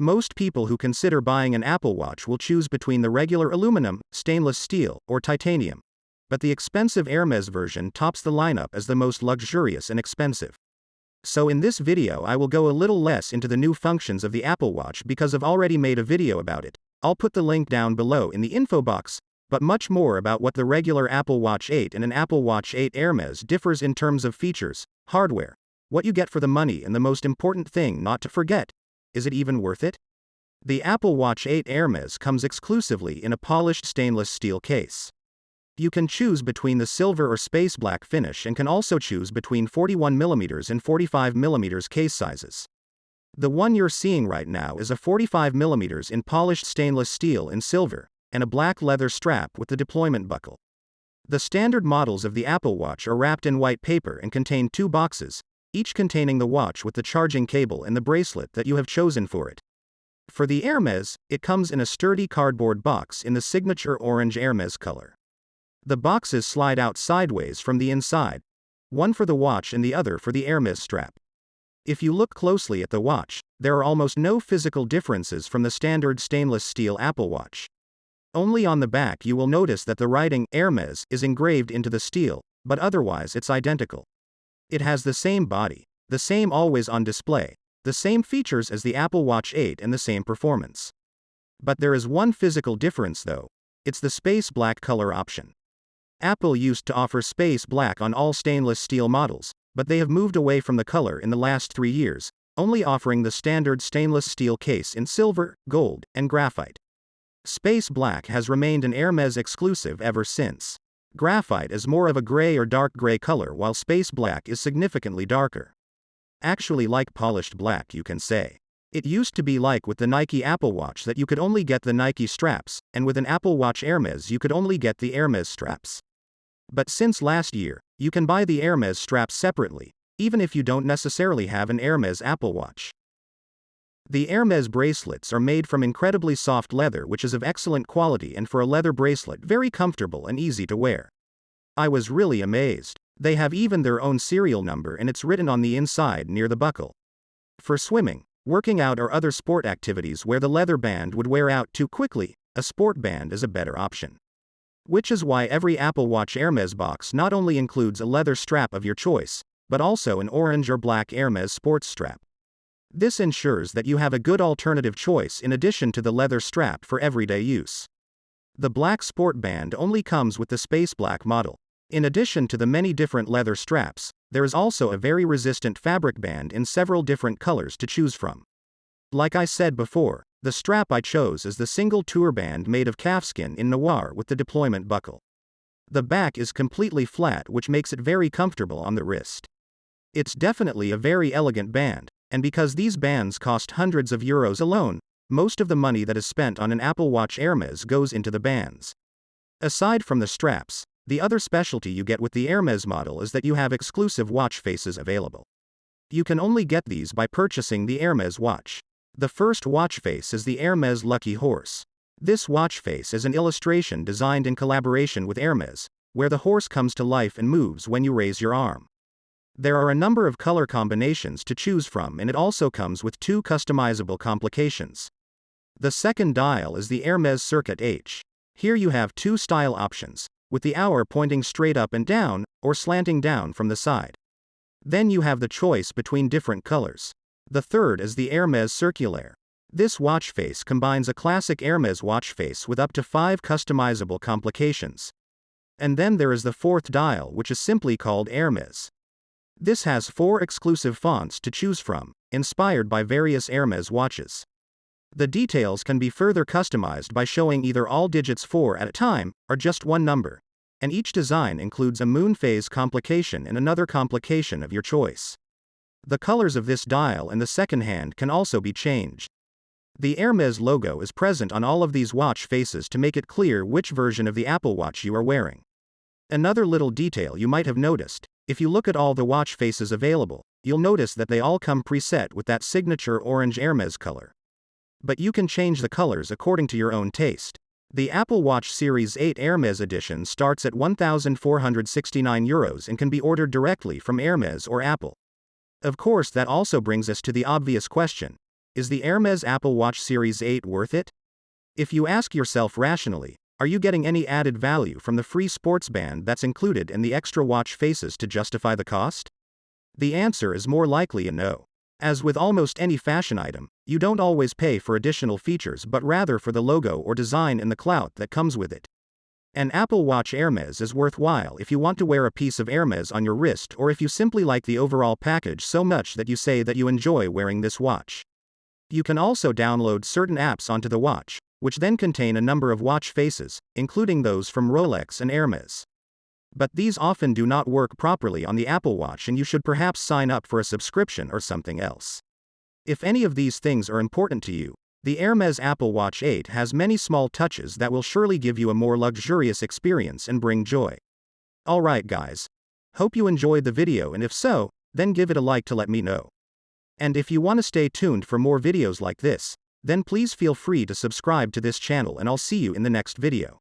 Most people who consider buying an Apple Watch will choose between the regular aluminum, stainless steel, or titanium. But the expensive Hermes version tops the lineup as the most luxurious and expensive. So in this video I will go a little less into the new functions of the Apple Watch because I've already made a video about it. I'll put the link down below in the info box, but much more about what the regular Apple Watch 8 and an Apple Watch 8 Hermes differs in terms of features, hardware, what you get for the money, and the most important thing not to forget, is it even worth it? The Apple Watch 8 Hermes comes exclusively in a polished stainless steel case. You can choose between the silver or space black finish and can also choose between 41mm and 45mm case sizes. The one you're seeing right now is a 45mm in polished stainless steel in silver, and a black leather strap with the deployment buckle. The standard models of the Apple Watch are wrapped in white paper and contain 2 boxes, each containing the watch with the charging cable and the bracelet that you have chosen for it. For the Hermes, it comes in a sturdy cardboard box in the signature orange Hermes color. The boxes slide out sideways from the inside, one for the watch and the other for the Hermes strap. If you look closely at the watch, there are almost no physical differences from the standard stainless steel Apple Watch. Only on the back you will notice that the writing Hermes is engraved into the steel, but otherwise it's identical. It has the same body, the same always-on display, the same features as the Apple Watch 8 and the same performance. But there is one physical difference though, it's the space black color option. Apple used to offer space black on all stainless steel models, but they have moved away from the color in the last 3 years, only offering the standard stainless steel case in silver, gold, and graphite. Space black has remained an Hermes exclusive ever since. Graphite is more of a gray or dark gray color while space black is significantly darker. Actually like polished black, you can say. It used to be like with the Nike Apple Watch that you could only get the Nike straps, and with an Apple Watch Hermes you could only get the Hermes straps. But since last year, you can buy the Hermes straps separately, even if you don't necessarily have an Hermes Apple Watch. The Hermes bracelets are made from incredibly soft leather which is of excellent quality, and for a leather bracelet very comfortable and easy to wear. I was really amazed. They have even their own serial number and it's written on the inside near the buckle. For swimming, working out or other sport activities where the leather band would wear out too quickly, a sport band is a better option. Which is why every Apple Watch Hermes box not only includes a leather strap of your choice, but also an orange or black Hermes sports strap. This ensures that you have a good alternative choice in addition to the leather strap for everyday use. The black sport band only comes with the space black model. In addition to the many different leather straps, there is also a very resistant fabric band in several different colors to choose from. Like I said before, the strap I chose is the single tour band made of calfskin in noir with the deployment buckle. The back is completely flat which makes it very comfortable on the wrist. It's definitely a very elegant band, and because these bands cost hundreds of euros alone, most of the money that is spent on an Apple Watch Hermes goes into the bands. Aside from the straps, the other specialty you get with the Hermes model is that you have exclusive watch faces available. You can only get these by purchasing the Hermes watch. The first watch face is the Hermes Lucky Horse. This watch face is an illustration designed in collaboration with Hermes, where the horse comes to life and moves when you raise your arm. There are a number of color combinations to choose from, and it also comes with 2 customizable complications. The second dial is the Hermes Circuit H. Here you have 2 style options, with the hour pointing straight up and down, or slanting down from the side. Then you have the choice between different colors. The third is the Hermes Circulaire. This watch face combines a classic Hermes watch face with up to 5 customizable complications. And then there is the fourth dial, which is simply called Hermes. This has 4 exclusive fonts to choose from, inspired by various Hermes watches. The details can be further customized by showing either all digits 4 at a time, or just one number, and each design includes a moon phase complication and another complication of your choice. The colors of this dial and the second hand can also be changed. The Hermes logo is present on all of these watch faces to make it clear which version of the Apple Watch you are wearing. Another little detail you might have noticed, if you look at all the watch faces available, you'll notice that they all come preset with that signature orange Hermes color. But you can change the colors according to your own taste. The Apple Watch Series 8 Hermes edition starts at €1,469 and can be ordered directly from Hermes or Apple. Of course, that also brings us to the obvious question: Is the Hermes Apple Watch Series 8 worth it? If you ask yourself rationally, are you getting any added value from the free sports band that's included in the extra watch faces to justify the cost? The answer is more likely a no. As with almost any fashion item, you don't always pay for additional features but rather for the logo or design in the clout that comes with it. An Apple Watch Hermes is worthwhile if you want to wear a piece of Hermes on your wrist or if you simply like the overall package so much that you say that you enjoy wearing this watch. You can also download certain apps onto the watch, which then contain a number of watch faces, including those from Rolex and Hermes. But these often do not work properly on the Apple Watch and you should perhaps sign up for a subscription or something else. If any of these things are important to you, the Hermes Apple Watch 8 has many small touches that will surely give you a more luxurious experience and bring joy. Alright guys. Hope you enjoyed the video, and if so, then give it a like to let me know. And if you want to stay tuned for more videos like this, then please feel free to subscribe to this channel and I'll see you in the next video.